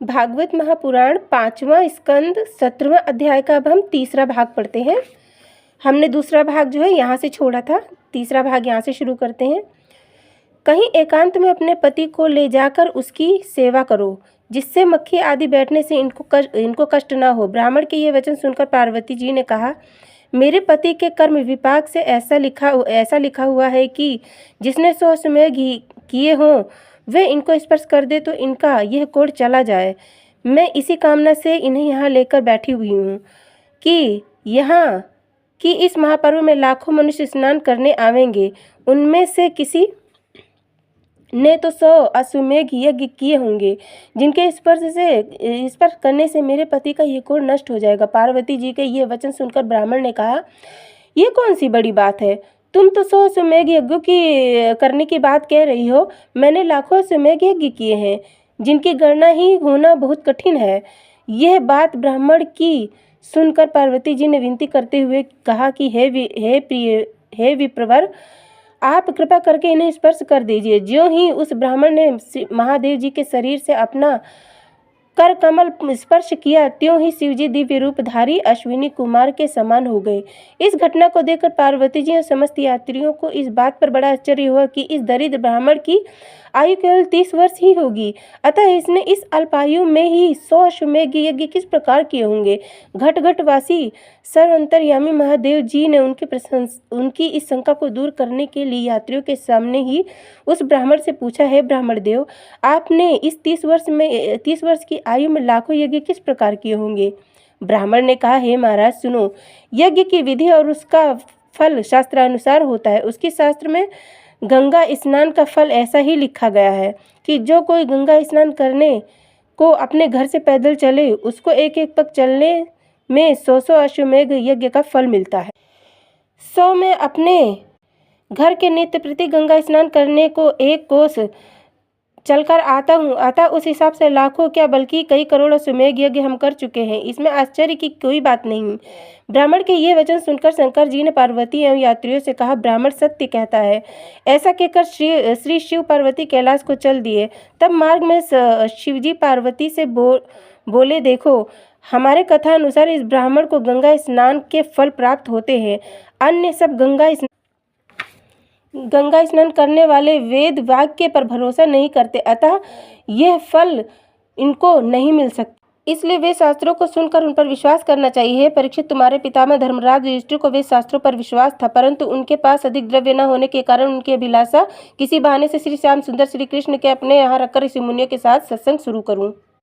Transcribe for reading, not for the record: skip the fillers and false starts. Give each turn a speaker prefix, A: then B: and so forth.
A: भागवत महापुराण 5वां स्कंद 17वां अध्याय का अब हम तीसरा भाग पढ़ते हैं। हमने दूसरा भाग जो है यहाँ से छोड़ा था, तीसरा भाग यहाँ से शुरू करते हैं। कहीं एकांत में अपने पति को ले जाकर उसकी सेवा करो, जिससे मक्खी आदि बैठने से इनको कष्ट न हो। ब्राह्मण के ये वचन सुनकर पार्वती जी ने कहा, मेरे पति के कर्म विपाक से ऐसा लिखा हुआ है कि जिसने 100 अश्वमेध किए हों वे इनको स्पर्श कर दे तो इनका यह कोढ़ चला जाए। मैं इसी कामना से इन्हें यहाँ लेकर बैठी हुई हूँ कि इस महापर्व में लाखों मनुष्य स्नान करने आवेंगे। उनमें से किसी ने तो 100 अश्वमेध यज्ञ किए होंगे, जिनके स्पर्श करने से मेरे पति का ये कोढ़ नष्ट हो जाएगा। पार्वती जी के ये वचन सुनकर ब्राह्मण ने कहा, ये कौन सी बड़ी बात है? तुम तो 100 अश्वमेध यज्ञ करने की बात कह रही हो। मैंने लाखों अश्वमेध यज्ञ किए हैं, जिनकी गणना ही होना बहुत कठिन है। यह बात ब्राह्मण की सुनकर पार्वती जी ने विनती करते हुए कहा कि हे विप्रवर, आप कृपा करके इन्हें स्पर्श कर दीजिए। ज्यों ही उस ब्राह्मण ने महादेव जी के शरीर से अपना कर कमल स्पर्श किया, त्यों ही शिवजी दिव्य रूपधारी अश्विनी कुमार के समान हो गए। इस घटना को देखकर पार्वती जी और समस्त यात्रियों को इस बात पर बड़ा आश्चर्य हुआ कि इस दरिद्र ब्राह्मण की आयु केवल 30 वर्ष ही होगी, अतः इसने इस अल्पायु में ही 100 अश्वमेध यज्ञ किस प्रकार किए होंगे। घटघटवासी सर्वंतर्यामी महादेव जी ने उनकी इस शंका को दूर करने के लिए यात्रियों के सामने ही उस ब्राह्मण से पूछा, है ब्राह्मण देव, आपने इस 30 वर्ष की आयु में लाखों यज्ञ किस प्रकार किए होंगे? ब्राह्मण ने कहा, हे महाराज सुनो, यज्ञ की विधि और उसका फल शास्त्रानुसार होता है। उसके शास्त्र में गंगा स्नान का फल ऐसा ही लिखा गया है कि जो कोई गंगा स्नान करने को अपने घर से पैदल चले, उसको एक एक पग चलने में 100 अश्वमेध यज्ञ का फल मिलता है। 100 में अपने घर के नित्य प्रति गंगा स्नान करने को 1 कोस चलकर आता हूँ, अतः उस हिसाब से लाखों क्या बल्कि कई करोड़ अश्वमेध यज्ञ हम कर चुके हैं। इसमें आश्चर्य की कोई बात नहीं। ब्राह्मण के ये वचन सुनकर शंकर जी ने पार्वती एवं यात्रियों से कहा, ब्राह्मण सत्य कहता है। ऐसा कहकर श्री शिव पार्वती कैलाश को चल दिए। तब मार्ग में शिवजी पार्वती से बोले, देखो, हमारे कथा अनुसार इस ब्राह्मण को गंगा स्नान के फल प्राप्त होते हैं। अन्य सब गंगा स्नान करने वाले वेद वाक्य पर भरोसा नहीं करते, अतः यह फल इनको नहीं मिल सकता। इसलिए वे शास्त्रों को सुनकर उन पर विश्वास करना चाहिए। परीक्षित, तुम्हारे पितामह धर्मराज युधिष्ठिर को वे शास्त्रों पर विश्वास था, परंतु उनके पास अधिक द्रव्य न होने के कारण उनकी अभिलाषा किसी बहाने से श्री श्याम सुंदर श्री कृष्ण के अपने यहाँ रखकर ऋषि मुनियों के साथ सत्संग शुरू करूं।